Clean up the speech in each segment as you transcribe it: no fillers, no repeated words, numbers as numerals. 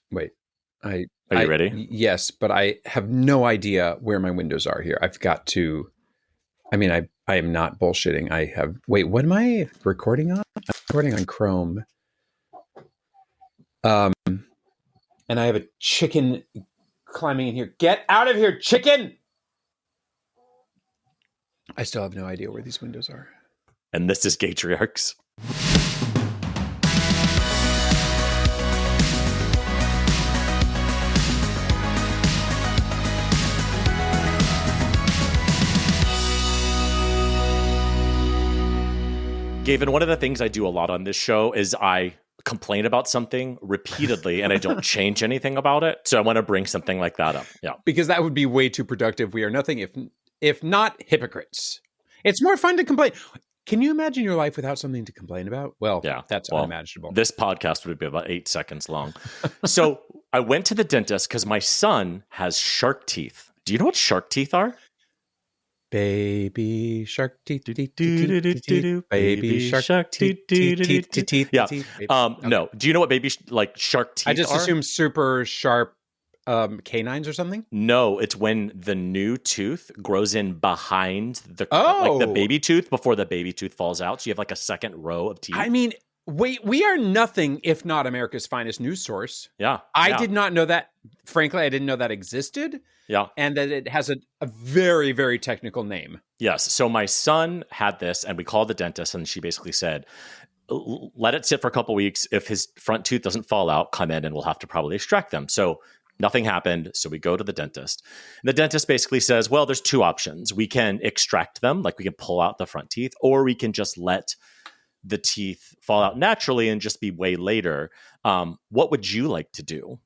Wait, Are you ready? Yes, but I have no idea where my windows are here. I've got to. I mean, I am not bullshitting. I have. Wait, what am I recording on? I'm recording on Chrome. And I have a chicken climbing in here. Get out of here, chicken! I still have no idea where these windows are. And this is Gaytriarchs. Gavin, one of the things I do a lot on this show is I complain about something repeatedly and I don't change anything about it. So I want to bring something like that up. Yeah. Because that would be way too productive. We are nothing if not hypocrites. It's more fun to complain. Can you imagine your life without something to complain about? Well, yeah, that's unimaginable. This podcast would be about 8 seconds long. So I went to the dentist because my son has shark teeth. Do you know what shark teeth are? Baby shark teeth, baby shark teeth. Yeah. No. Do you know what baby shark teeth are? I just assume super sharp canines or something. No, it's when the new tooth grows in behind the baby tooth before the baby tooth falls out. So you have like a second row of teeth. I mean, we are nothing if not America's finest news source. Yeah. I did not know that. Frankly, I didn't know that existed. Yeah. And that it has a very, very technical name. Yes. So my son had this and we called the dentist and she basically said, let it sit for a couple weeks. If his front tooth doesn't fall out, come in and we'll have to probably extract them. So nothing happened. So we go to the dentist. And the dentist basically says, well, there's two options. We can extract them, like we can pull out the front teeth, or we can just let the teeth fall out naturally and just be way later. What would you like to do?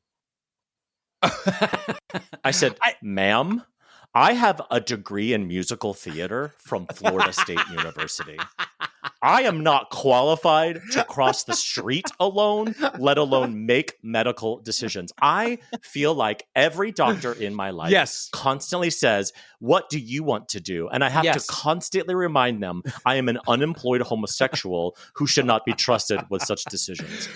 I said, ma'am, I have a degree in musical theater from Florida State University. I am not qualified to cross the street alone, let alone make medical decisions. I feel like every doctor in my life constantly says, what do you want to do? And I have to constantly remind them I am an unemployed homosexual who should not be trusted with such decisions.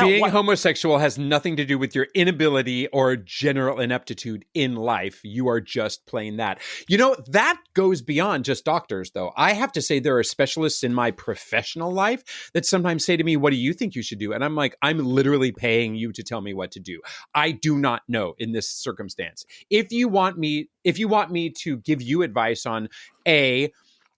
Being homosexual has nothing to do with your inability or general ineptitude in life. You are just plain that. You know, that goes beyond just doctors, though. I have to say there are specialists in my professional life that sometimes say to me, what do you think you should do? And I'm like, I'm literally paying you to tell me what to do. I do not know in this circumstance. If you want me to give you advice on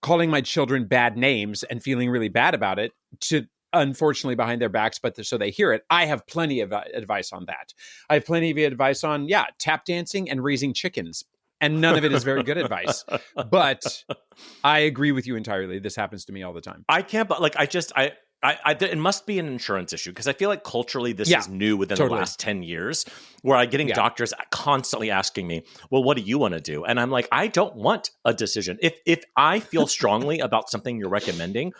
calling my children bad names and feeling really bad about it, to unfortunately behind their backs, but so they hear it, I have plenty of advice on that. I have plenty of advice on, tap dancing and raising chickens. And none of it is very good advice. But I agree with you entirely. This happens to me all the time. I can't, but it must be an insurance issue because I feel like culturally this is new within the last 10 years where I'm getting doctors constantly asking me, well, what do you want to do? And I'm like, I don't want a decision. If I feel strongly about something you're recommending,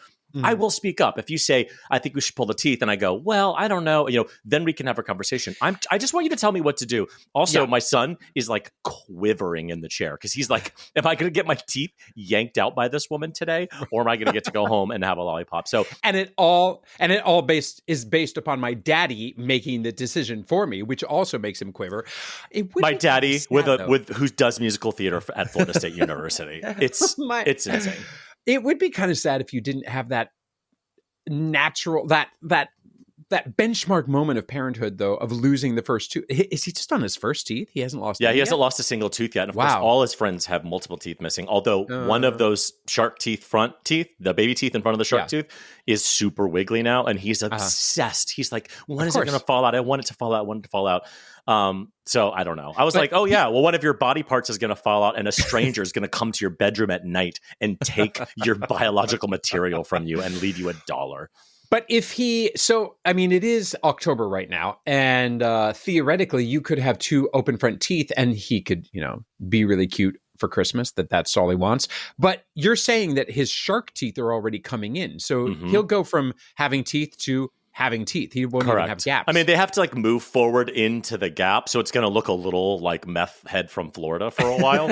I will speak up. If you say, I think we should pull the teeth, and I go, well, I don't know, then we can have a conversation. I just want you to tell me what to do. Also, my son is like quivering in the chair because he's like, am I going to get my teeth yanked out by this woman today? Or am I going to get to go home and have a lollipop? So, and it all is based upon my daddy making the decision for me, which also makes him quiver. My daddy who does musical theater at Florida State University. It's insane. It would be kind of sad if you didn't have that natural, that benchmark moment of parenthood, though, of losing the first tooth. Is he just on his first teeth? He hasn't lost. Yeah, he hasn't lost a single tooth yet. And of course, all his friends have multiple teeth missing. Although one of those shark teeth, front teeth, the baby teeth in front of the shark tooth, is super wiggly now, and he's obsessed. He's like, when is it going to fall out? I want it to fall out. I want it to fall out. So I don't know. I was like, oh yeah, well, one of your body parts is going to fall out and a stranger is going to come to your bedroom at night and take your biological material from you and leave you $1. But it is October right now. And theoretically you could have two open front teeth and he could, be really cute for Christmas, that's all he wants. But you're saying that his shark teeth are already coming in. So he'll go from having teeth to having teeth. He won't even have gaps. I mean, they have to like move forward into the gap, so it's going to look a little like meth head from Florida for a while.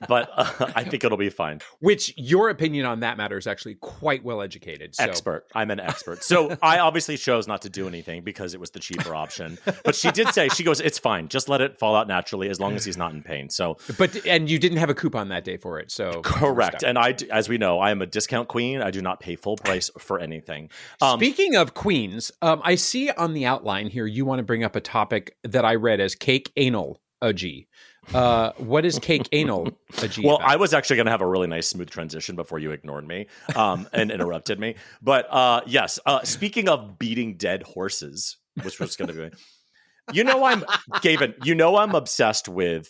But I think it'll be fine. Which your opinion on that matter is actually quite well educated. So. Expert. I'm an expert. So I obviously chose not to do anything because it was the cheaper option. But she did say, she goes, it's fine. Just let it fall out naturally as long as he's not in pain. So, and you didn't have a coupon that day for it. So correct. And as we know, I am a discount queen. I do not pay full price for anything. Speaking of queens, I see on the outline here you want to bring up a topic that I read as cake anal -gy. What is cake anal -gy? Well, I was actually going to have a really nice smooth transition before you ignored me and interrupted me. But yes, speaking of beating dead horses, which was going to be, Gavin, I'm obsessed with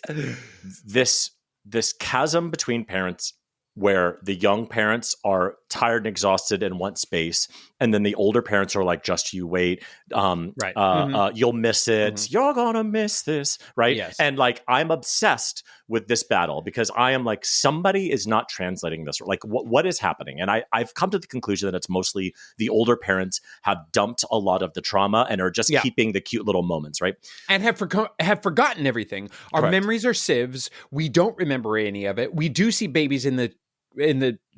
this chasm between parents where the young parents are tired and exhausted and want space. And then the older parents are like, just you wait. You'll miss it. Mm-hmm. You're going to miss this. Right. Yes. And like, I'm obsessed with this battle because I am like, somebody is not translating this. Like what is happening? And I've come to the conclusion that it's mostly the older parents have dumped a lot of the trauma and are just keeping the cute little moments. Right. And have forgotten everything. Our memories are sieves. We don't remember any of it. We do see babies in the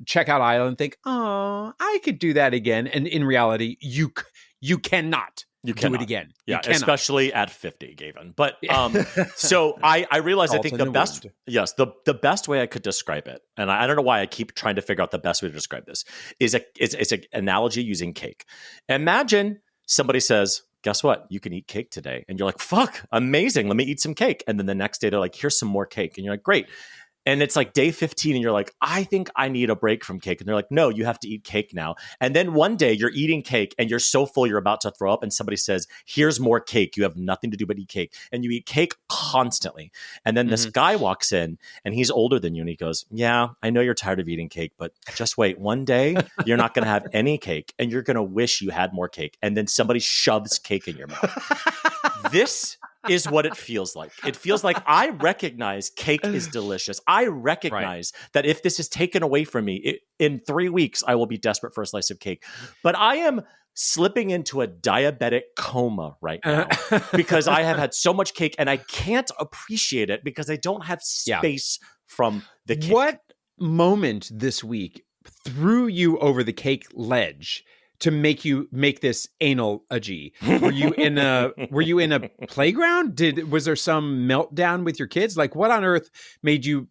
checkout aisle and think, oh, I could do that again. And in reality, you cannot do it again. Yeah, especially at 50, Gavin. But so I realized I think the best way I could describe it, and I don't know why I keep trying to figure out the best way to describe this, is it's an analogy using cake. Imagine somebody says, guess what? You can eat cake today. And you're like, fuck, amazing. Let me eat some cake. And then the next day they're like, here's some more cake. And you're like, great. And it's like day 15 and you're like, I think I need a break from cake. And they're like, no, you have to eat cake now. And then one day you're eating cake and you're so full you're about to throw up and somebody says, here's more cake. You have nothing to do but eat cake. And you eat cake constantly. And then this guy walks in and he's older than you and he goes, yeah, I know you're tired of eating cake, but just wait. One day you're not going to have any cake and you're going to wish you had more cake. And then somebody shoves cake in your mouth. This is what it feels like. It feels like I recognize cake is delicious. I recognize that if this is taken away from me, in 3 weeks, I will be desperate for a slice of cake. But I am slipping into a diabetic coma right now because I have had so much cake and I can't appreciate it because I don't have space from the cake. What moment this week threw you over the cake ledge to make this anal -gy? Were you in a playground? Was there some meltdown with your kids? Like what on earth made you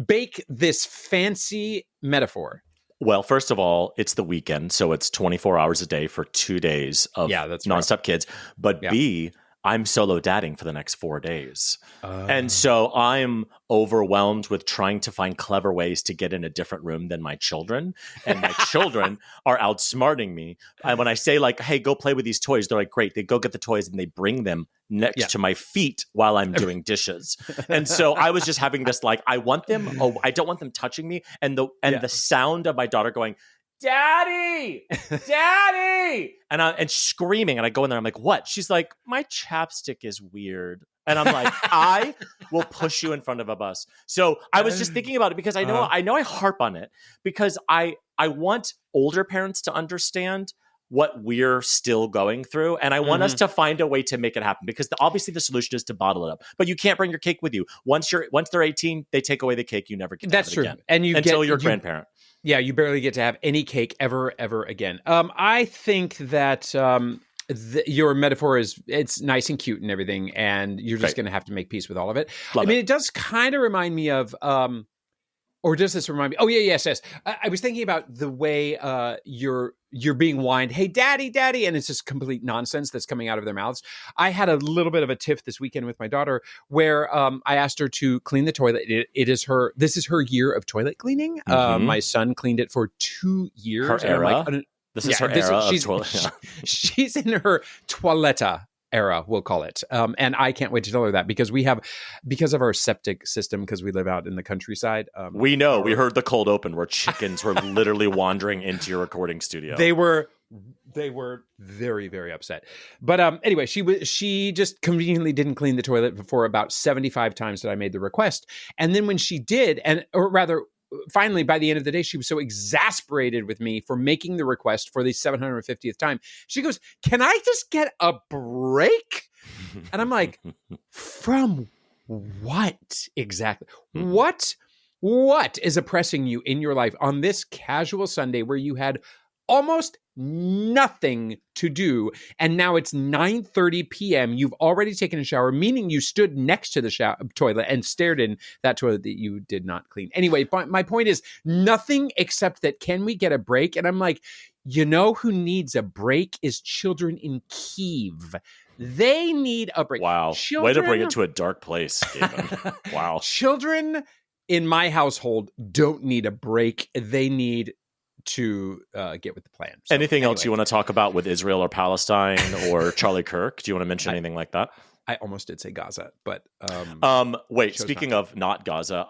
bake this fancy metaphor? Well, first of all, it's the weekend, so it's 24 hours a day for 2 days of nonstop kids. But B, I'm solo dadding for the next 4 days. And so I'm overwhelmed with trying to find clever ways to get in a different room than my children. And my children are outsmarting me. And when I say like, hey, go play with these toys, they're like, great. They go get the toys and they bring them next to my feet while I'm doing dishes. And so I was just having this like, I don't want them touching me. And the sound of my daughter going, Daddy, Daddy, and screaming. And I go in there. I'm like, what? She's like, my chapstick is weird. And I'm like, I will push you in front of a bus. So I was just thinking about it because I know I harp on it because I want older parents to understand what we're still going through. And I want us to find a way to make it happen because obviously the solution is to bottle it up, but you can't bring your cake with you. Once they're 18, they take away the cake. You never get to have it again. And until you're a grandparent. Yeah, you barely get to have any cake ever again. I think that your metaphor it's nice and cute and everything, and you're just going to have to make peace with all of it. It does kind of remind me of, or does this remind me? Oh yeah, yes. I was thinking about the way you're being whined, hey, daddy, daddy, and it's just complete nonsense that's coming out of their mouths. I had a little bit of a tiff this weekend with my daughter where I asked her to clean the toilet. This is her year of toilet cleaning. My son cleaned it for 2 years. Her era? This is her era of toilet. She's in her toiletta era, we'll call it. And I can't wait to tell her that because of our septic system, because we live out in the countryside. We heard the cold open where chickens were literally wandering into your recording studio. They were very, very upset. But anyway, she just conveniently didn't clean the toilet before about 75 times that I made the request. And then when she did, or rather finally, by the end of the day, she was so exasperated with me for making the request for the 750th time. She goes, "Can I just get a break?" And I'm like, from what exactly? What is oppressing you in your life on this casual Sunday where you had almost nothing to do, and now it's 9:30 p.m. You've already taken a shower, meaning you stood next to the toilet and stared in that toilet that you did not clean. Anyway, my point is nothing except that, can we get a break? And I'm like, you know who needs a break is children in Kyiv. They need a break. Wow. Way to bring it to a dark place, Gavin. Wow. Children in my household don't need a break. They need to get with the plan. So, anything else you want to talk about with Israel or Palestine or Charlie Kirk? Do you want to mention anything like that? I almost did say Gaza, but wait, speaking of not Gaza,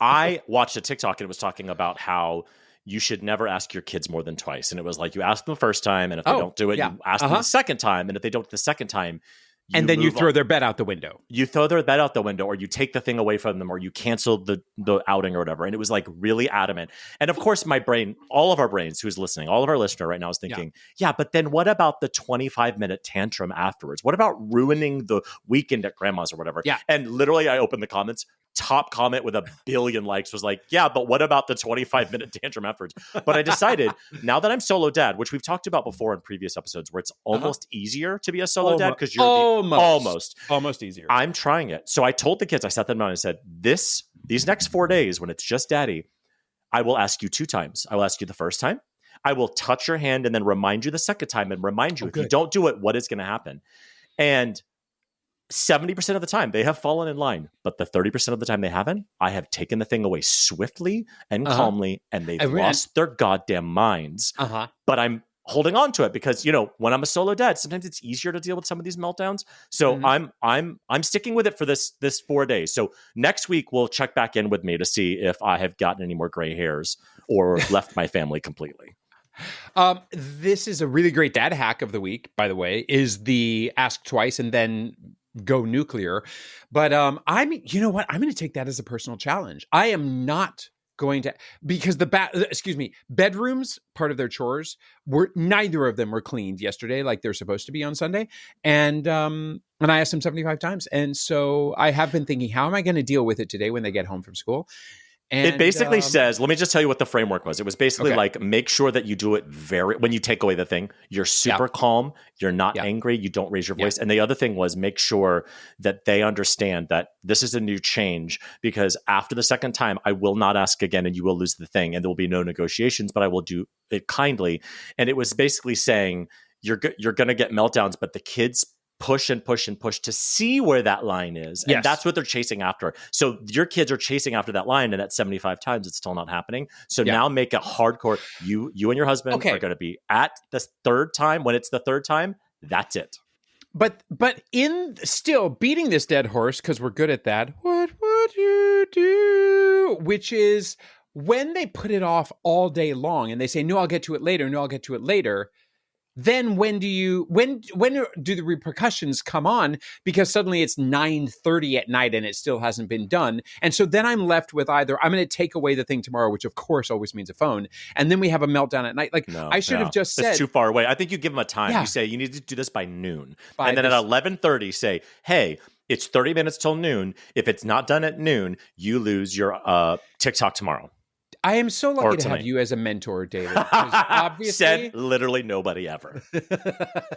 I watched a TikTok and it was talking about how you should never ask your kids more than twice. And it was like, you ask them the first time, and if they don't do it, you ask them the second time. And if they don't the second time, you throw their bed out the window. You throw their bed out the window, or you take the thing away from them, or you cancel the outing or whatever. And it was like really adamant. And of course, my brain, all of our brains, who's listening, all of our listener right now is thinking, yeah, but then what about the 25-minute tantrum afterwards? What about ruining the weekend at grandma's or whatever? Yeah. And literally, I opened the comments. Top comment with 1 billion likes was like, yeah, but what about the 25-minute tantrum afterwards? But I decided, now that I'm solo dad, which we've talked about before in previous episodes, where it's almost easier to be a solo dad because you're almost easier. I'm trying it. So I told the kids, I sat them down and said, these next 4 days, when it's just daddy, I will ask you 2 times. I will ask you the first time. I will touch your hand and then remind you the second time and remind you, if you don't do it, what is going to happen? And 70% of the time they have fallen in line, but the 30% of the time they haven't, I have taken the thing away swiftly and calmly, and they've lost their goddamn minds. But I'm holding on to it because, when I'm a solo dad, sometimes it's easier to deal with some of these meltdowns. So I'm sticking with it for this 4 days. So next week we'll check back in with me to see if I have gotten any more gray hairs or left my family completely. This is a really great dad hack of the week, by the way, is the ask twice and then go nuclear. But you know what? I'm going to take that as a personal challenge. I am not going to, because bedrooms, part of their chores, neither of them were cleaned yesterday like they're supposed to be on Sunday. And I asked them 75 times. And so I have been thinking, how am I going to deal with it today when they get home from school? And, it basically says, let me just tell you what the framework was. It was basically like, make sure that you do it when you take away the thing, you're super calm, you're not angry, you don't raise your voice. And the other thing was, make sure that they understand that this is a new change, because after the second time, I will not ask again and you will lose the thing and there will be no negotiations, but I will do it kindly. And it was basically saying, you're going to get meltdowns, but the kids push and push and push to see where that line is. And that's what they're chasing after. So your kids are chasing after that line, and at 75 times, it's still not happening. So now make it hardcore. You and your husband are going to be at the third time. When it's the third time, that's it. But in still beating this dead horse, because we're good at that, what would you do? Which is when they put it off all day long and they say, no, I'll get to it later. No, I'll get to it later. Then when do the repercussions come on? Because suddenly it's 9:30 at night and it still hasn't been done. And so then I'm left with either I'm going to take away the thing tomorrow, which of course always means a phone. And then we have a meltdown at night. Like I should have just said. It's too far away. I think you give them a time. You say, you need to do this by noon. And then at 11:30 say, hey, it's 30 minutes till noon. If it's not done at noon, you lose your TikTok tomorrow. I am so lucky to have you as a mentor, David. Obviously, said literally nobody ever.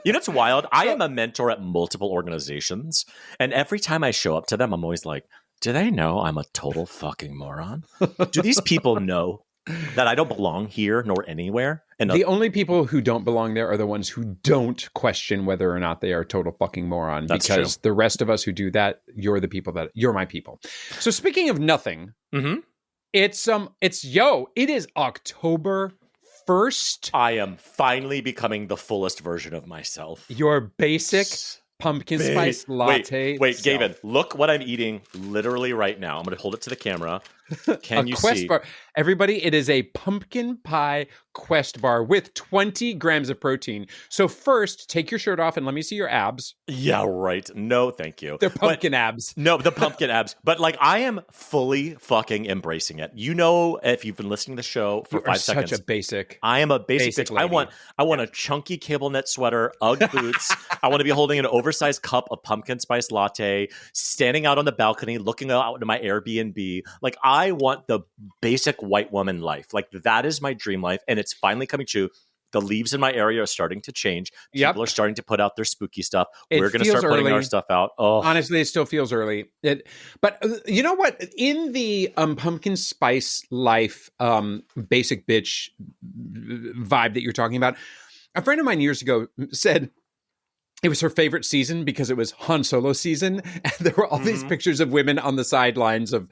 It's wild. I am a mentor at multiple organizations, and every time I show up to them, I'm always like, do they know I'm a total fucking moron? Do these people know that I don't belong here nor anywhere? And the only people who don't belong there are the ones who don't question whether or not they are a total fucking moron. That's because true. The rest of us who do that, you're my people. So speaking of nothing, it is October 1st. I am finally becoming the fullest version of myself. Your basic pumpkin spice latte. Wait, Gavin, look what I'm eating literally right now. I'm going to hold it to the camera. Can you Quest see? bar. Everybody, it is a pumpkin pie Quest bar with 20 grams of protein. So first, take your shirt off and let me see your abs. Yeah, right. No, thank you. They're pumpkin abs. No, the pumpkin abs. But like, I am fully fucking embracing it. You know, if you've been listening to the show for 5 seconds, such a basic. I am a basic bitch. I want a chunky cable knit sweater, UGG boots. I want to be holding an oversized cup of pumpkin spice latte, standing out on the balcony, looking out into my Airbnb. Like, I want the basic white woman life. Like, that is my dream life, and it's finally coming true. The leaves in my area are starting to change. People are starting to put out their spooky stuff. We're going to start putting our stuff out. Oh, honestly, it still feels early. But you know what? In the pumpkin spice life, basic bitch vibe that you're talking about, a friend of mine years ago said it was her favorite season because it was Han Solo season. And there were all these pictures of women on the sidelines of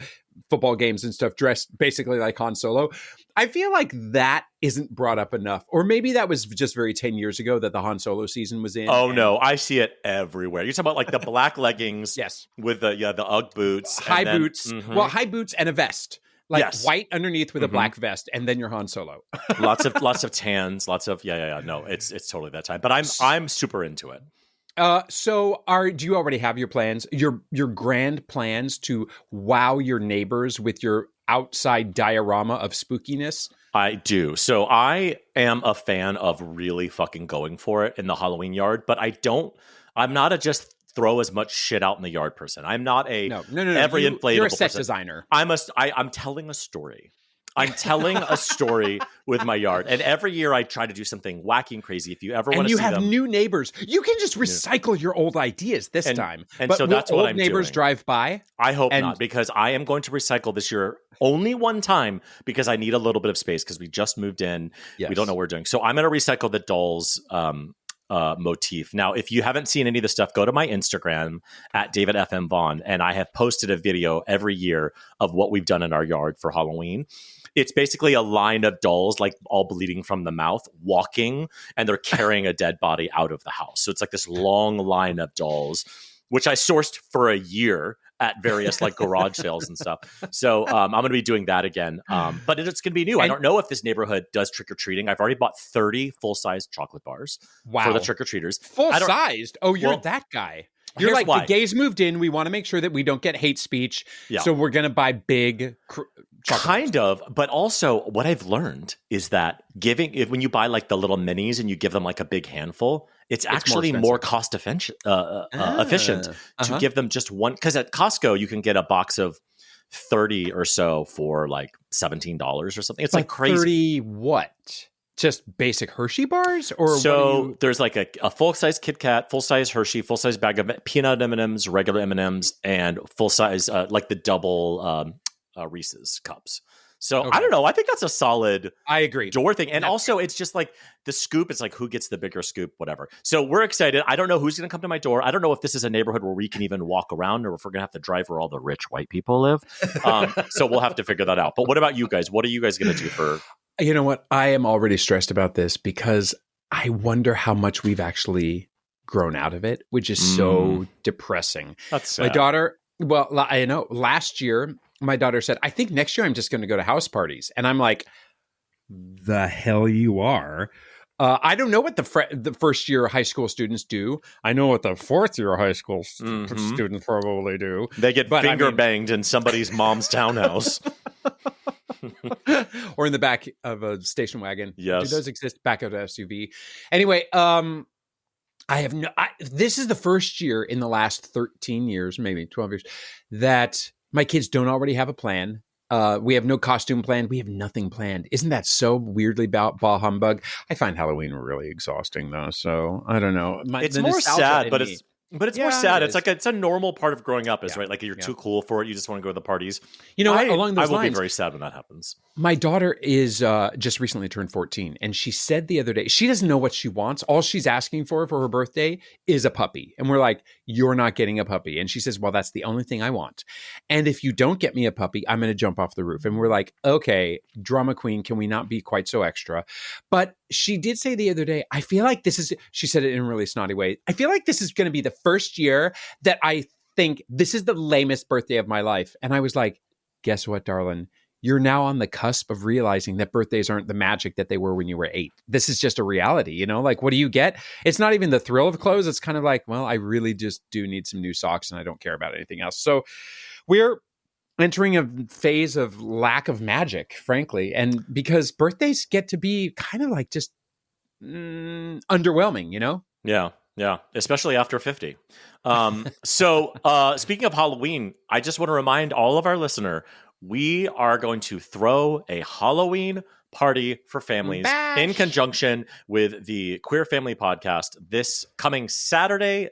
football games and stuff dressed basically like Han Solo. I feel like that isn't brought up enough. Or maybe that was just very 10 years ago that the Han Solo season was in. Oh, no. I see it everywhere. You're talking about like the black leggings with the UGG boots. High boots. Well, high boots and a vest. Like white underneath with a black vest, and then you're Han Solo. lots of tans, lots of No, it's totally that time. But I'm super into it. So do you already have your plans? Your grand plans to wow your neighbors with your outside diorama of spookiness? I do. So I am a fan of really fucking going for it in the Halloween yard, but I'm not a just throw as much shit out in the yard person. I'm not a no. Every inflatable You're a set person. Designer. I'm telling a story. I'm telling a story with my yard. And every year I try to do something wacky and crazy. If you ever want to see them. And you have new neighbors. You can just recycle your old ideas this time. And so that's what I'm doing. Neighbors drive by? I hope not, because I am going to recycle this year only one time because I need a little bit of space because we just moved in. Yes. We don't know what we're doing. So I'm going to recycle the dolls motif. Now, if you haven't seen any of the stuff, go to my Instagram at David FM Vaughn, and I have posted a video every year of what we've done in our yard for Halloween. It's basically a line of dolls, like all bleeding from the mouth, walking, and they're carrying a dead body out of the house. So it's like this long line of dolls, which I sourced for a year at various like garage sales and stuff. So I'm going to be doing that again. But it's going to be new. I don't know if this neighborhood does trick-or-treating. I've already bought 30 full-size chocolate bars for the trick-or-treaters. Full-sized? Oh, you're that guy. You're like, the gays moved in. We want to make sure that we don't get hate speech. Yeah. So we're going to buy big kind of. But also what I've learned is that when you buy like the little minis and you give them like a big handful, it's actually more cost efficient to give them just one. Because at Costco, you can get a box of 30 or so for like $17 or something. It's like crazy. 30 what? Just basic Hershey bars? Or there's like a full-size Kit Kat, full-size Hershey, full-size bag of peanut M&Ms, regular M&Ms, and full-size, like the double Reese's cups. So I don't know. I think that's a solid door thing. And also it's just like the scoop. It's like who gets the bigger scoop, whatever. So we're excited. I don't know who's going to come to my door. I don't know if this is a neighborhood where we can even walk around or if we're going to have to drive where all the rich white people live. So we'll have to figure that out. But what about you guys? What are you guys going to do for... You know what? I am already stressed about this because I wonder how much we've actually grown out of it, which is so depressing. That's sad. My daughter, well, I know last year, my daughter said, I think next year I'm just going to go to house parties. And I'm like, the hell you are. I don't know what the first year high school students do. I know what the fourth year high school students probably do. They get banged in somebody's mom's townhouse. Or in the back of a station wagon. Yes. Do those exist? Back of an SUV. Anyway, this is the first year in the last 13 years, maybe 12 years, that my kids don't already have a plan. We have no costume planned. We have nothing planned. Isn't that so weirdly bah humbug? I find Halloween really exhausting, though. So I don't know. It's more sad, but it's more sad. It's a normal part of growing up, right? Like you're too cool for it. You just want to go to the parties. You know, along those lines, I will be very sad when that happens. My daughter is just recently turned 14, and she said the other day she doesn't know what she wants. All she's asking for her birthday is a puppy, and we're like, "You're not getting a puppy." And she says, "Well, that's the only thing I want. And if you don't get me a puppy, I'm going to jump off the roof." And we're like, "Okay, drama queen, can we not be quite so extra?" But she did say the other day, I feel like this is, she said it in a really snotty way, I feel like this is going to be the first year that I think this is the lamest birthday of my life. And I was like, guess what, darling? You're now on the cusp of realizing that birthdays aren't the magic that they were when you were 8. This is just a reality, you know? Like, what do you get? It's not even the thrill of clothes. It's kind of like, well, I really just do need some new socks and I don't care about anything else. So we're entering a phase of lack of magic, frankly. And because birthdays get to be kind of like just underwhelming, you know? Yeah. Yeah, especially after 50. So speaking of Halloween, I just want to remind all of our listener, we are going to throw a Halloween party for families in conjunction with the Queer Family Podcast this coming Saturday,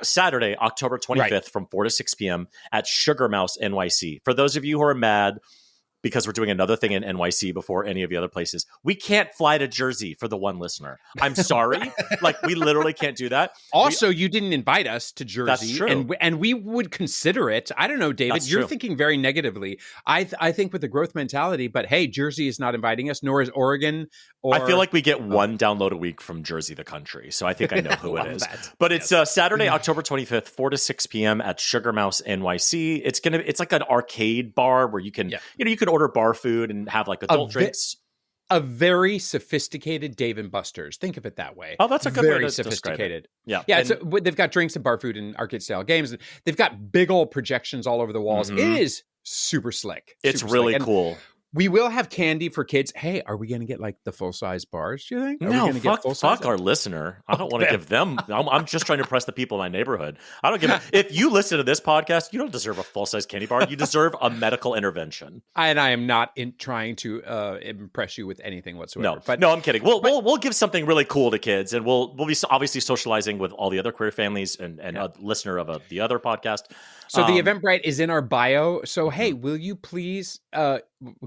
Saturday, October 25th from 4 to 6 p.m. at Sugar Mouse NYC. For those of you who are mad because we're doing another thing in NYC before any of the other places, we can't fly to Jersey for the one listener. I'm sorry. Like, we literally can't do that. Also, you didn't invite us to Jersey. That's true. And we would consider it. I don't know, David. You're thinking very negatively. I think with the growth mentality, but hey, Jersey is not inviting us, nor is Oregon. I feel like we get one download a week from Jersey, the country. So I think I know who it is. But it's Saturday, October 25th, 4 to 6 p.m. at Sugar Mouse NYC. It's like an arcade bar where you can, you can order bar food and have like adult drinks. A very sophisticated Dave and Buster's. Think of it that way. Oh, that's a good very way to sophisticated. Yeah. Yeah. They've got drinks and bar food and arcade style games. They've got big old projections all over the walls. Mm-hmm. It is super slick. It's really cool. We will have candy for kids. Hey, are we going to get like the full-size bars, do you think? Fuck our listener. I don't want to give them. I'm just trying to impress the people in my neighborhood. I don't give if you listen to this podcast, you don't deserve a full-size candy bar. You deserve a medical intervention. And I am not trying to impress you with anything whatsoever. No, I'm kidding. We'll give something really cool to kids, and we'll be obviously socializing with all the other queer families and a listener of the other podcast. So the Eventbrite is in our bio. So, hey, will you please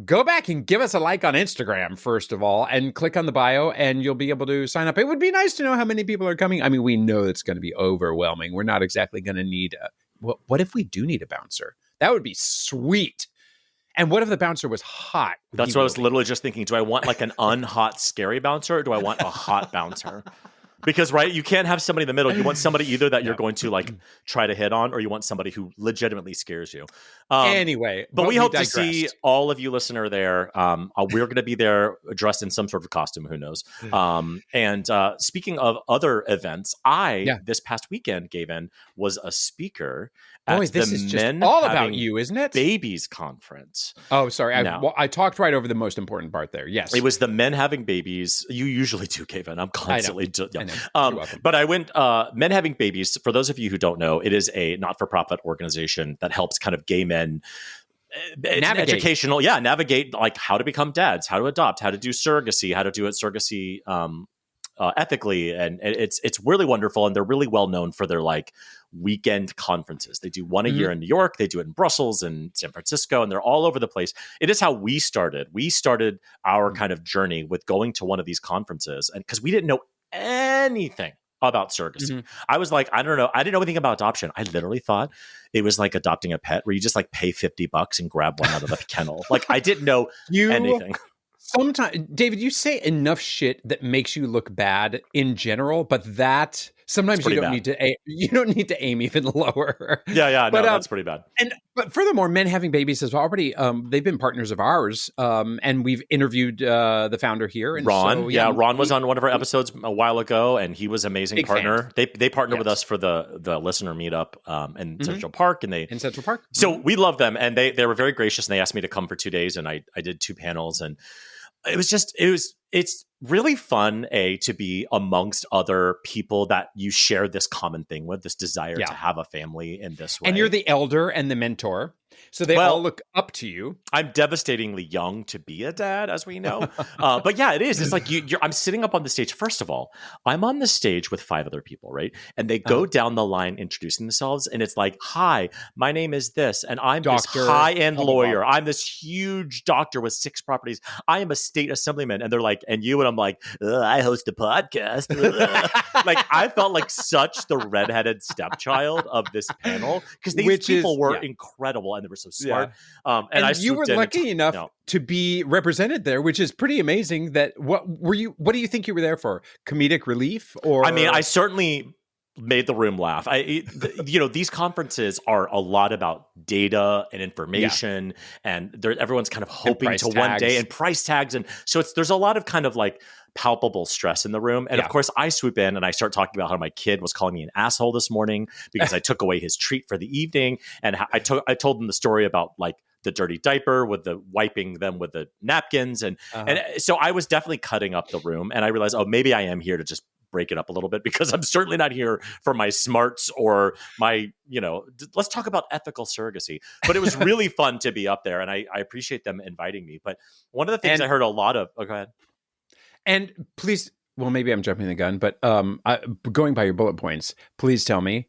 go back and give us a like on Instagram, first of all, and click on the bio, and you'll be able to sign up. It would be nice to know how many people are coming. I mean, we know it's going to be overwhelming. We're not exactly going to need what if we do need a bouncer? That would be sweet. And what if the bouncer was hot? That's what I was literally just thinking. Do I want like an unhot, scary bouncer, or do I want a hot bouncer? Because, right, you can't have somebody in the middle. You want somebody either that you're going to like try to hit on, or you want somebody who legitimately scares you. Anyway, but we hope to see all of you listener there. We're going to be there dressed in some sort of costume. Who knows? And speaking of other events, this past weekend, Gavin, was a speaker at this is just all about you, isn't it? Babies conference. Oh, sorry. I talked right over the most important part there. Yes. It was the men having babies. You usually do, Gavin. I'm constantly I know. But I went men having babies. For those of you who don't know, it is a not-for-profit organization that helps kind of gay men navigate. Educational, navigate like how to become dads, how to adopt, how to do surrogacy, how to do it surrogacy ethically, and it's really wonderful. And they're really well known for their like weekend conferences. They do one a year in New York. They do it in Brussels and San Francisco, and they're all over the place. It is how we started. We started our kind of journey with going to one of these conferences, and because we didn't know anything about surrogacy. I was like, I don't know. I didn't know anything about adoption. I literally thought it was like adopting a pet where you just like pay $50 and grab one out of the kennel. Like I didn't know anything. Sometimes, David, you say enough shit that makes you look bad in general, but that sometimes you don't need to aim even lower. But, that's pretty bad. But furthermore, men having babies has already they've been partners of ours, and we've interviewed the founder here. And Ron, Ron was on one of our episodes a while ago, and he was an amazing partner. Fan. They partnered with us for the listener meetup in Central Park, in Central Park. So we love them, and they were very gracious, and they asked me to come for 2 days, and I did 2 panels, and it's really fun to be amongst other people that you share this common thing with, this desire to have a family in this way. And you're the elder and the mentor. So they all look up to you. I'm devastatingly young to be a dad, as we know. But yeah, it is. It's like I'm sitting up on the stage. First of all, I'm on the stage with 5 other people, right? And they go down the line introducing themselves. And it's like, hi, my name is this. And I'm doctor, this high-end lawyer. I'm this huge doctor with 6 properties. I am a state assemblyman. And they're like, and you? And I'm like, I host a podcast. Like, I felt like such the redheaded stepchild of this panel because these people were incredible and they were so smart. And you were lucky enough to be represented there, which is pretty amazing. What do you think you were there for? Comedic relief? Or I mean, I certainly made the room laugh. These conferences are a lot about data and information, and everyone's kind of hoping to one day, and price tags, and so there's a lot of kind of like palpable stress in the room. And of course, I swoop in and I start talking about how my kid was calling me an asshole this morning because I took away his treat for the evening, and I told him the story about like the dirty diaper with the wiping them with the napkins, and so I was definitely cutting up the room, and I realized, maybe I am here to just break it up a little bit, because I'm certainly not here for my smarts or my, let's talk about ethical surrogacy. But it was really fun to be up there, and I appreciate them inviting me. But one of the things I heard a lot of, go ahead. And please, well, maybe I'm jumping the gun, but going by your bullet points, please tell me,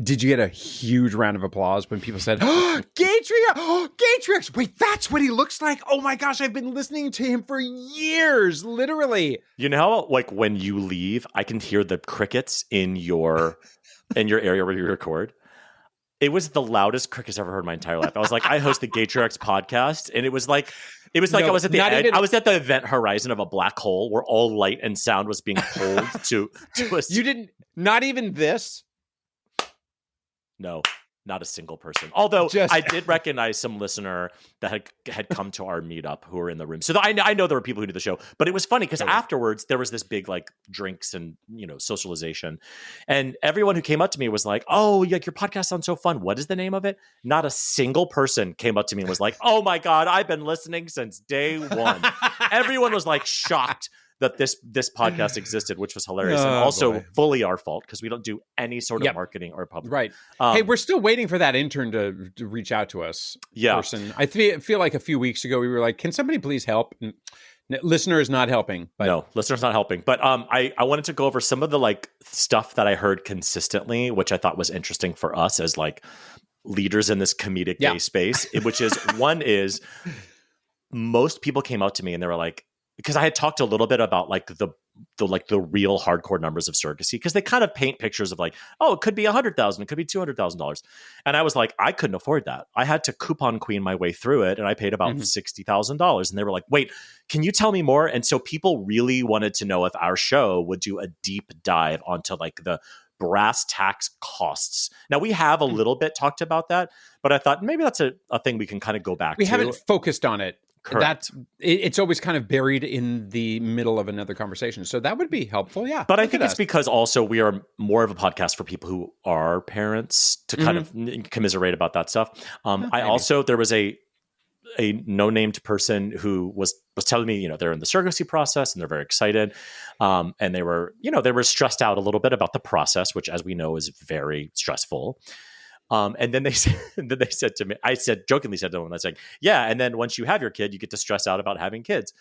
did you get a huge round of applause when people said, Gaytriarchs, wait, that's what he looks like? Oh my gosh, I've been listening to him for years, literally. You know how, like, when you leave, I can hear the crickets in your area where you record? It was the loudest crickets I've ever heard in my entire life. I was like, I host the Gaytriarchs podcast, and it was like I was at the edge. I was at the event horizon of a black hole where all light and sound was being pulled to us. You didn't, not even this? No, not a single person. Although I did recognize some listener that had come to our meetup who were in the room. So I know there were people who do the show, but it was funny because afterwards there was this big like drinks and socialization, and everyone who came up to me was like, "Oh, like your podcast sounds so fun. What is the name of it?" Not a single person came up to me and was like, "Oh my God, I've been listening since day one." Everyone was like shocked that this podcast existed, which was hilarious, and also fully our fault because we don't do any sort of marketing or public. Right. Hey, we're still waiting for that intern to reach out to us. Yeah. Person. I feel like a few weeks ago we were like, can somebody please help? And listener is not helping. But. No, listener's not helping. But I wanted to go over some of the like stuff that I heard consistently, which I thought was interesting for us as like leaders in this comedic gay space, which is one is most people came out to me and they were like, because I had talked a little bit about like the real hardcore numbers of surrogacy, because they kind of paint pictures of like, oh, it could be $100,000, it could be $200,000, and I was like, I couldn't afford that. I had to coupon queen my way through it, and I paid about $60,000. And they were like, wait, can you tell me more? And so people really wanted to know if our show would do a deep dive onto like the brass tacks costs. Now we have a little bit talked about that, but I thought maybe that's a thing we can kind of go back to. We haven't focused on it. Correct. It's always kind of buried in the middle of another conversation. So that would be helpful. Yeah. But I think it's because also we are more of a podcast for people who are parents to kind of commiserate about that stuff. There was a no-named person who was telling me, they're in the surrogacy process and they're very excited. And they were stressed out a little bit about the process, which as we know is very stressful. And then they said to me, jokingly said to them, I was like, yeah. And then once you have your kid, you get to stress out about having kids.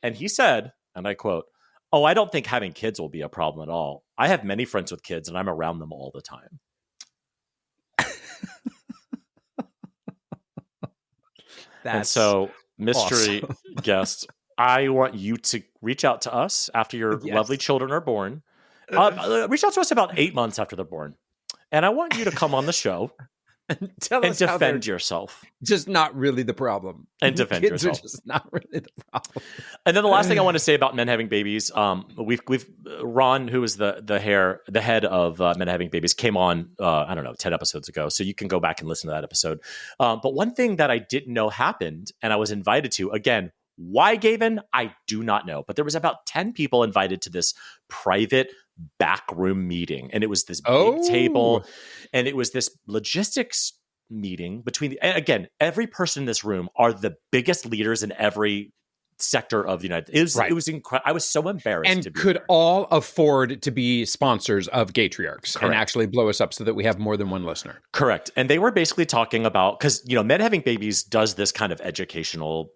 And he said, and I quote, "Oh, I don't think having kids will be a problem at all. I have many friends with kids and I'm around them all the time." And so, mystery guest, I want you to reach out to us after your lovely children are born. Reach out to us about 8 months after they're born. And I want you to come on the show and defend yourself. Just not really the problem. And defend Kids yourself. Are just not really the problem. And then the last thing I want to say about men having babies, we've Ron, who is the head of Men Having Babies, came on 10 episodes ago, so you can go back and listen to that episode. But one thing that I didn't know happened, and I was invited to, again, why, Gavin? I do not know. But there was about 10 people invited to this private backroom meeting, and it was this big table, and it was this logistics meeting between again, every person in this room are the biggest leaders in every sector of the United States. It was incredible. I was so embarrassed and to be could there. All afford to be sponsors of Gaytriarchs. Correct. And actually blow us up so that we have more than one listener. Correct. And they were basically talking about, because Men Having Babies does this kind of educational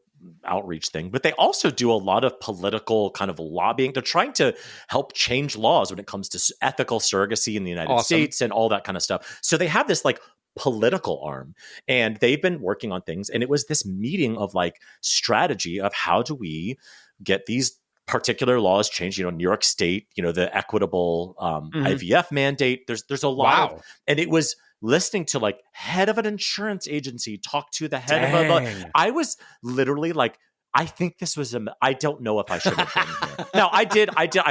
outreach thing, but they also do a lot of political kind of lobbying. They're trying to help change laws when it comes to ethical surrogacy in the United States and all that kind of stuff. So they have this like political arm, and they've been working on things. And it was this meeting of like strategy of how do we get these particular laws changed, New York State, the equitable IVF mandate. There's a lot of, and it was listening to like head of an insurance agency talk to the head of I was literally like, I think this was I don't know if I should have been here. Now I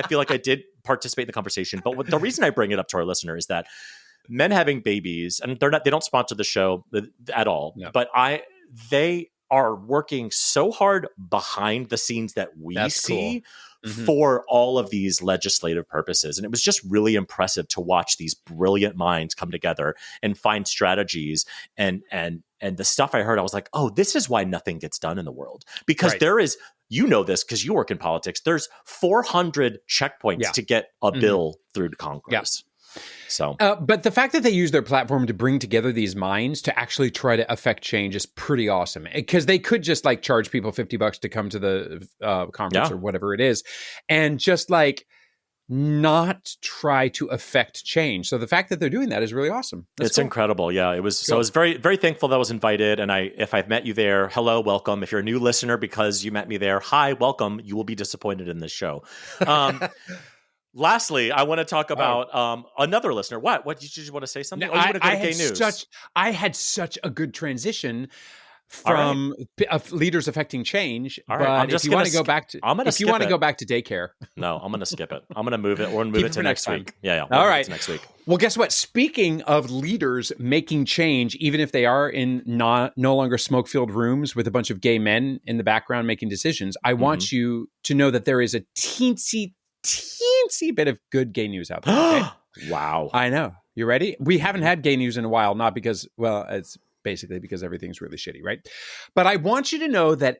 feel like I did participate in the conversation. But the reason I bring it up to our listener is that men having babies, and they don't sponsor the show at all, but they are working so hard behind the scenes that we see for all of these legislative purposes. And it was just really impressive to watch these brilliant minds come together and find strategies. And the stuff I heard, I was like, oh, this is why nothing gets done in the world. Because there is, you know this because you work in politics, there's 400 checkpoints to get a bill through Congress. So, but the fact that they use their platform to bring together these minds to actually try to affect change is pretty awesome. Because they could just like charge people $50 to come to the conference or whatever it is, and just like not try to affect change. So the fact that they're doing that is really awesome. It's cool. Incredible. Yeah, it was. Cool. So I was very, very thankful that I was invited. And if I've met you there, hello, welcome. If you're a new listener because you met me there, hi, welcome. You will be disappointed in this show. Lastly, I want to talk about another listener. What did you want to say something? No, you want to go to gay news? I had such a good transition from leaders affecting change. But if you want to go back to, go back to daycare, no, I'm going to skip it. I'm going to move it. We're going to move it to next week. Yeah. All right, next week. Well, guess what? Speaking of leaders making change, even if they are in no longer smoke-filled rooms with a bunch of gay men in the background making decisions, I want you to know that there is a teensy bit of good gay news out there. Okay? Wow. I know. You ready? We haven't had gay news in a while, not because, well, it's basically because everything's really shitty, right? But I want you to know that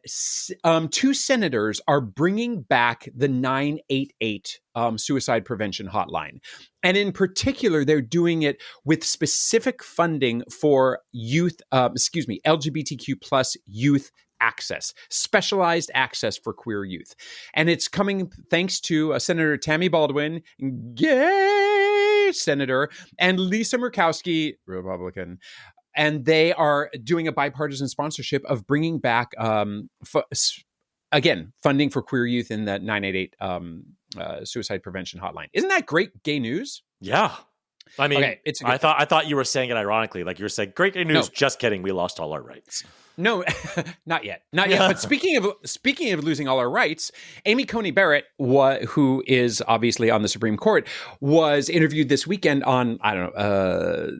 2 senators are bringing back the 988 suicide prevention hotline. And in particular, they're doing it with specific funding for LGBTQ plus youth access, specialized access for queer youth. And it's coming thanks to Senator Tammy Baldwin, gay senator, and Lisa Murkowski, Republican. And they are doing a bipartisan sponsorship of bringing back, funding for queer youth in that 988 suicide prevention hotline. Isn't that great gay news? Yeah. I mean, I thought you were saying it ironically, like you were saying, great gay news. No. Just kidding. We lost all our rights. No, not yet. But speaking of losing all our rights, Amy Coney Barrett, who is obviously on the Supreme Court, was interviewed this weekend on,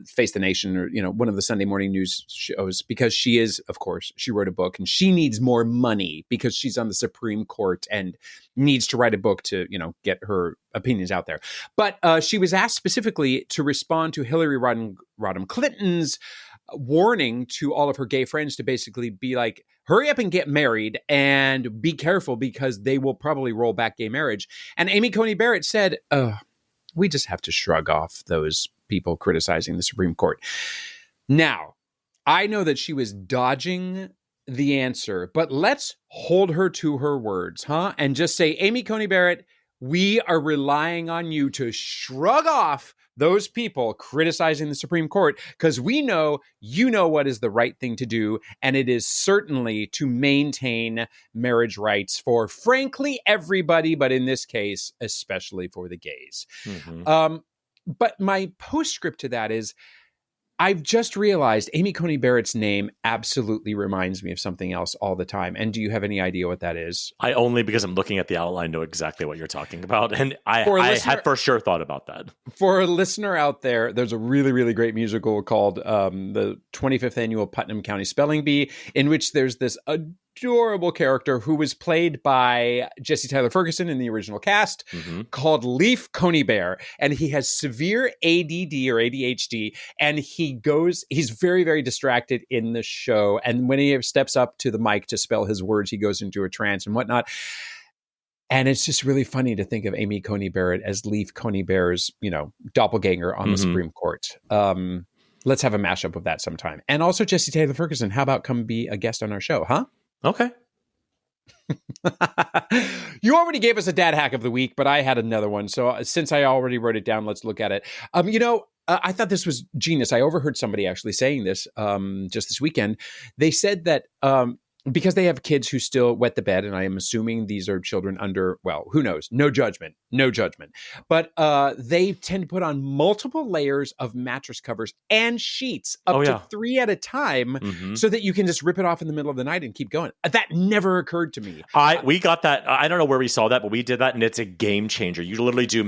Face the Nation or, one of the Sunday morning news shows, because she is, of course, she wrote a book and she needs more money because she's on the Supreme Court and needs to write a book to, get her opinions out there. But she was asked specifically to respond to Hillary Rodham Clinton's warning to all of her gay friends to basically be like, hurry up and get married and be careful because they will probably roll back gay marriage. And Amy Coney Barrett said, we just have to shrug off those people criticizing the Supreme Court. Now, I know that she was dodging the answer, but let's hold her to her words, and just say, Amy Coney Barrett, we are relying on you to shrug off those people criticizing the Supreme Court, because we know you know what is the right thing to do, and it is certainly to maintain marriage rights for, frankly, everybody, but in this case, especially for the gays. Mm-hmm. But my postscript to that is, I've just realized Amy Coney Barrett's name absolutely reminds me of something else all the time. And do you have any idea what that is? I only, because I'm looking at the outline, know exactly what you're talking about. And I had for sure thought about that. For a listener out there, there's a really, really great musical called the 25th Annual Putnam County Spelling Bee, in which there's this adorable character who was played by Jesse Tyler Ferguson in the original cast, called Leaf Coney Bear. And he has severe ADD or ADHD, and he's very, very distracted in the show. And when he steps up to the mic to spell his words, he goes into a trance and whatnot. And it's just really funny to think of Amy Coney Barrett as Leaf Coney Bear's, doppelganger on the Supreme Court. Let's have a mashup of that sometime. And also Jesse Taylor Ferguson, how about come be a guest on our show, huh? Okay. You already gave us a dad hack of the week, but I had another one. So since I already wrote it down, let's look at it. I thought this was genius. I overheard somebody actually saying this just this weekend. They said that because they have kids who still wet the bed, and I am assuming these are children under, well, who knows? No judgment. But they tend to put on multiple layers of mattress covers and sheets up to 3 at a time so that you can just rip it off in the middle of the night and keep going. That never occurred to me. We got that. I don't know where we saw that, but we did that, and it's a game changer. You literally do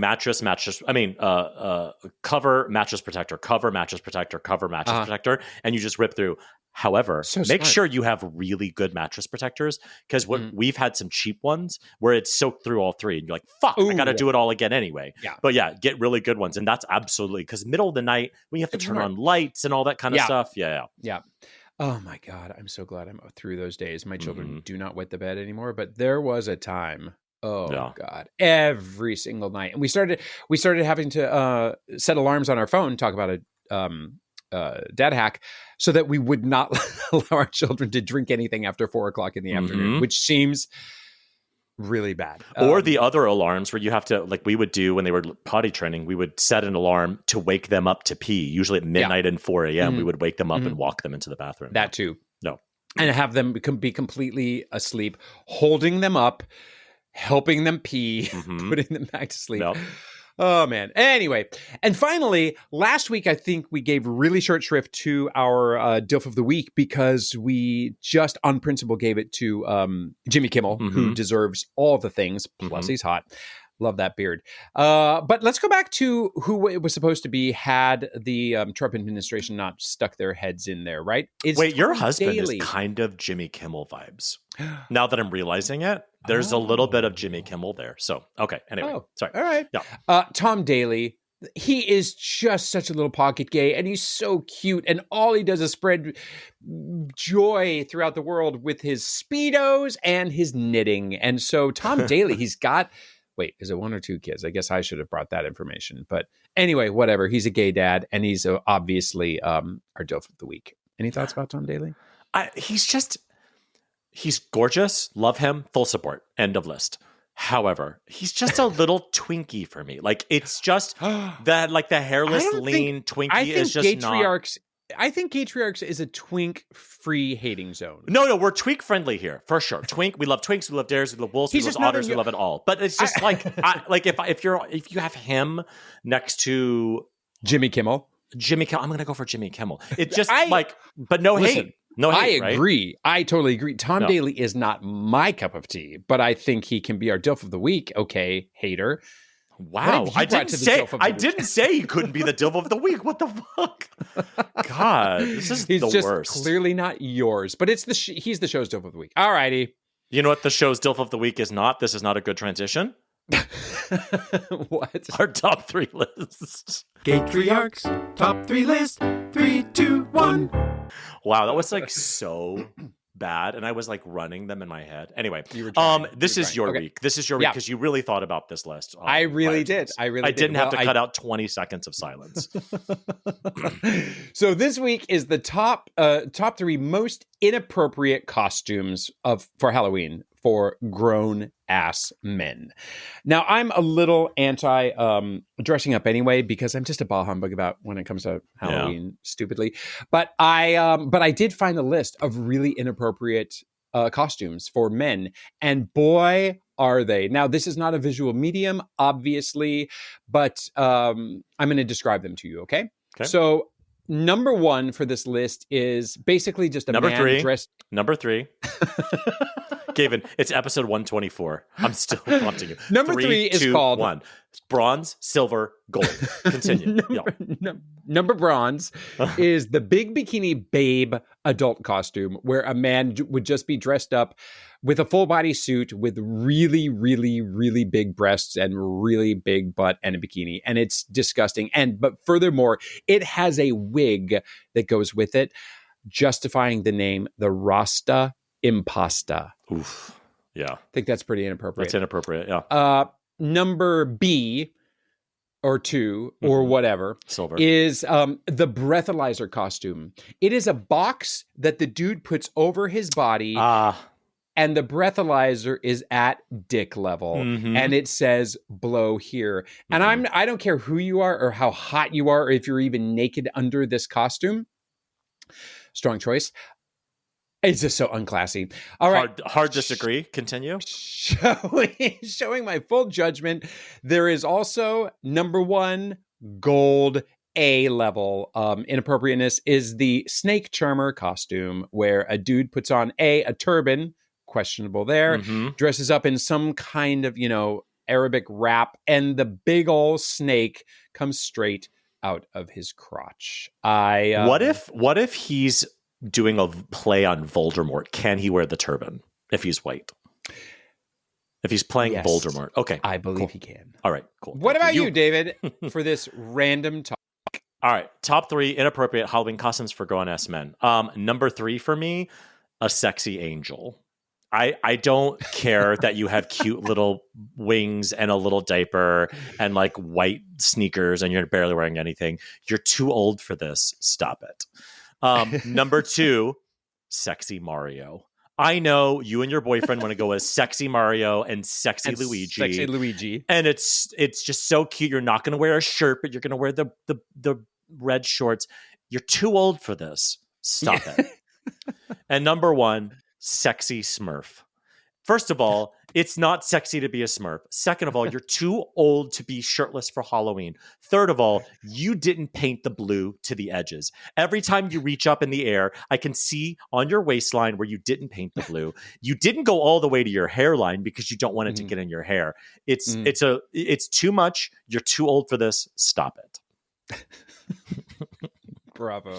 cover, mattress protector, cover, mattress protector, cover, mattress protector, and you just rip through. However, make sure you have really good mattress protectors, because we've had some cheap ones where it's soaked through all 3 and you're like, fuck, I got to do it all again anyway. Yeah. But yeah, get really good ones. And that's absolutely, because middle of the night, we have to turn on lights and all that kind of stuff. Yeah. Oh my God. I'm so glad I'm through those days. My children do not wet the bed anymore, but there was a time. Oh God. Every single night. And we started having to set alarms on our phone, talk about dad hack, so that we would not allow our children to drink anything after 4:00 in the afternoon, which seems really bad. Or the other alarms where you have to, like we would do when they were potty training, we would set an alarm to wake them up to pee, usually at midnight and 4 a.m. We would wake them up and walk them into the bathroom. That too. No. And have them be completely asleep, holding them up, helping them pee, putting them back to sleep. No. Oh, man. Anyway, and finally, last week, I think we gave really short shrift to our DILF of the Week because we just on principle gave it to Jimmy Kimmel, who deserves all the things, plus he's hot. Love that beard. But let's go back to who it was supposed to be had the Trump administration not stuck their heads in there, right? Wait, your husband is kind of Jimmy Kimmel vibes. Now that I'm realizing it, there's a little bit of Jimmy Kimmel there. So, okay. Anyway, sorry. All right. Yeah. Tom Daley, he is just such a little pocket gay, and he's so cute. And all he does is spread joy throughout the world with his Speedos and his knitting. And so Tom Daley, he's got... Wait, is it 1 or 2 kids? I guess I should have brought that information. But anyway, whatever. He's a gay dad, and he's obviously our DILF of the Week. Any thoughts about Tom Daley? He's gorgeous. Love him. Full support. End of list. However, he's just a little Twinkie for me. Like, it's just that, like, the hairless, lean Twinkie is just not... I think Gaytriarchs is a twink-free hating zone. No, we're twink-friendly here, for sure. Twink, we love twinks, we love dares, we love wolves, we love otters, we love it all. But it's just if you have him next to Jimmy Kimmel, I'm going to go for Jimmy Kimmel. It's just but no hate. No hate, I agree. Right? I totally agree. Tom Daley is not my cup of tea, but I think he can be our DILF of the Week. Okay, hater. Wow, I didn't say he couldn't be the DILF of the Week. What the fuck? God, he's the just worst. Clearly not yours, but it's he's the show's DILF of the Week. All righty. You know what the show's DILF of the Week is not? This is not a good transition. What? Our top 3 lists. Gaytriarchs top 3 list. 3, 2, 1. Wow, that was like so bad, and I was like running them in my head. Anyway, this is your week. This is your week because you really thought about this list. I really did. I didn't have to cut out 20 seconds of silence. So this week is the top 3 most inappropriate costumes for Halloween for grown ass men. Now, I'm a little anti dressing up anyway because I'm just a bah humbug about when it comes to Halloween, stupidly. But I did find a list of really inappropriate costumes for men, and boy, are they. Now, this is not a visual medium, obviously, but I'm going to describe them to you. Okay. So number 1 for this list is basically just a man dressed. Number 3. Gavin, it's episode 124. I'm still prompting you. Number 3 is called 1. Bronze, silver, gold. Continue. Number bronze is the big bikini babe adult costume, where a man would just be dressed up with a full body suit with really, really, really big breasts and really big butt and a bikini. And it's disgusting. But furthermore, it has a wig that goes with it, justifying the name the Rasta Impasta. Oof. Yeah. I think that's pretty inappropriate. That's inappropriate, yeah. Number B or 2 or whatever silver is the breathalyzer costume. It is a box that the dude puts over his body and the breathalyzer is at dick level and it says blow here. And I don't care who you are or how hot you are or if you're even naked under this costume. Strong choice. It's just so unclassy. All right. Hard disagree. Continue. Showing my full judgment. There is also number 1 gold A level inappropriateness is the snake charmer costume, where a dude puts on a turban, questionable there, dresses up in some kind of, Arabic wrap, and the big old snake comes straight out of his crotch. What if he's doing a play on Voldemort? Can he wear the turban if he's white? If he's playing Voldemort. Okay. I believe he can. All right, cool. What about you, David, for this random talk? All right. Top 3 inappropriate Halloween costumes for grown-ass men. Number 3 for me, a sexy angel. I don't care that you have cute little wings and a little diaper and like white sneakers and you're barely wearing anything. You're too old for this. Stop it. Number 2, sexy Mario. I know you and your boyfriend want to go as sexy Mario and sexy Luigi. Sexy Luigi. And it's just so cute. You're not going to wear a shirt, but you're going to wear the red shorts. You're too old for this. Stop it. And number 1, sexy Smurf. First of all, it's not sexy to be a Smurf. Second of all, you're too old to be shirtless for Halloween. Third of all, you didn't paint the blue to the edges. Every time you reach up in the air, I can see on your waistline where you didn't paint the blue. You didn't go all the way to your hairline because you don't want it to get in your hair. It's too much. You're too old for this. Stop it. Bravo.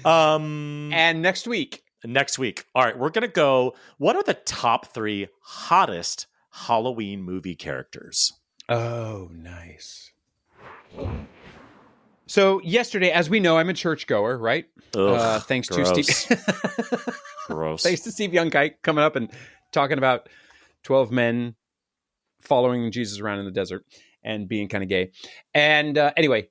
And next week. All right, we're going to go. What are the top 3 hottest Halloween movie characters? Oh, nice. So yesterday, as we know, I'm a churchgoer, right? Ugh, thanks gross. to Steve. Gross. Thanks to Steve Youngkite coming up and talking about 12 men following Jesus around in the desert and being kind of gay. And anyway,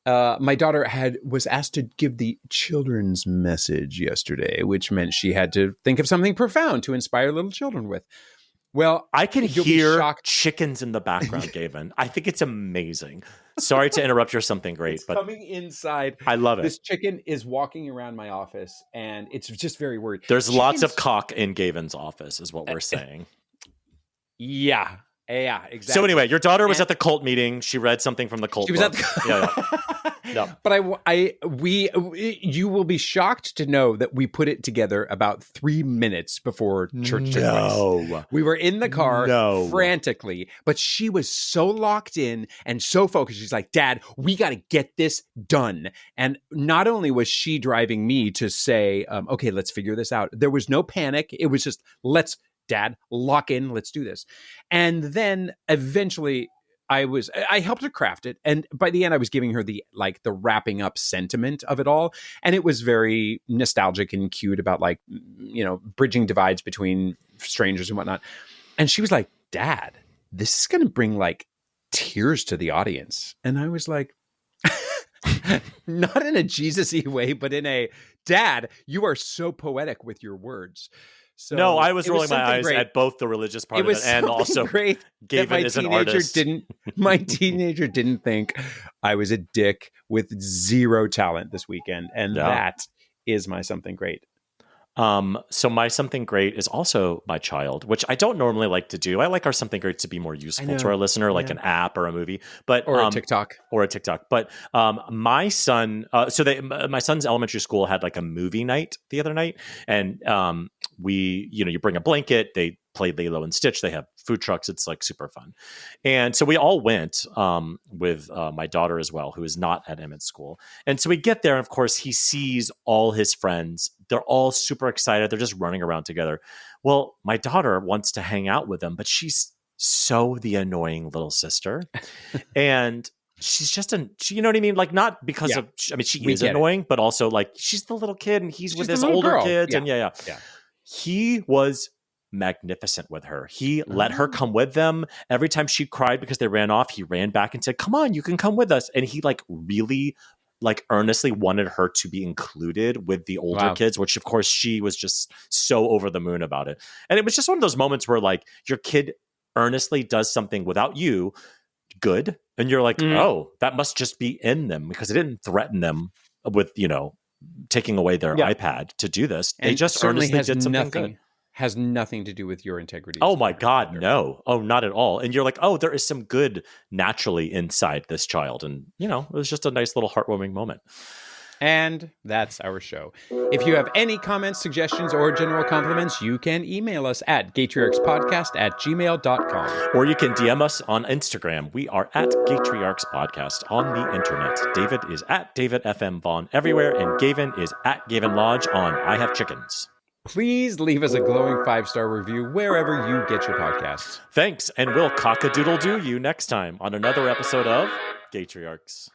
my daughter was asked to give the children's message yesterday, which meant she had to think of something profound to inspire little children with. Well, I can hear chickens in the background, Gavin. I think it's amazing. Sorry to interrupt your something great, but coming inside. I love it. This chicken is walking around my office, and it's just very weird. There's lots of cock in Gavin's office, is what we're saying. Yeah, exactly. So anyway, your daughter was at the cult meeting. She read something from the cult. She was at the Yeah. But you will be shocked to know that we put it together about 3 minutes before church took place. We were in the car frantically, but she was so locked in and so focused. She's like, Dad, we got to get this done. And not only was she driving me to say, okay, let's figure this out. There was no panic. It was just, Dad, lock in, let's do this. And then eventually I helped her craft it. And by the end, I was giving her the wrapping up sentiment of it all. And it was very nostalgic and cute about bridging divides between strangers and whatnot. And she was like, Dad, this is going to bring tears to the audience. And I was like, not in a Jesus-y way, but in a, Dad, you are so poetic with your words. So no, I was rolling my eyes at both the religious part of it and also great Gavin is an artist. My teenager didn't think I was a dick with 0 talent this weekend. And that is my something great. So my something great is also my child, which I don't normally like to do. I like our something great to be more useful to our listener, like an app or a movie, or a TikTok. But my son, my son's elementary school had a movie night the other night, and you bring a blanket, they play Lilo and Stitch, they have food trucks, it's super fun. And so we all went with my daughter as well, who is not at Emmett's school. And so we get there, and of course he sees all his friends. They're all super excited. They're just running around together. Well, my daughter wants to hang out with them, but she's so the annoying little sister. And she's just you know what I mean? Not because of, she is annoying, but also she's the little kid and he's with his older kids. And he was magnificent with her. He let her come with them. Every time she cried because they ran off, he ran back and said, come on, you can come with us. And he really earnestly wanted her to be included with the older kids, which of course she was just so over the moon about it. And it was just one of those moments where your kid earnestly does something without you good. And you're oh, that must just be in them because it didn't threaten them with, taking away their iPad to do this. They just earnestly did something good. Has nothing to do with your integrity. Oh my God, no. Oh, not at all. And you're like, oh, there is some good naturally inside this child. And, you know, it was just a nice little heartwarming moment. And that's our show. If you have any comments, suggestions, or general compliments, you can email us at GaytriarchsPodcast@gmail.com. Or you can DM us on Instagram. We are at GaytriarchsPodcast on the internet. David is at David FM Vaughn everywhere, and Gavin is at Gavin Lodge on I Have Chickens. Please leave us a glowing 5-star review wherever you get your podcasts. Thanks, and we'll cock-a-doodle-doo you next time on another episode of Gaytriarchs.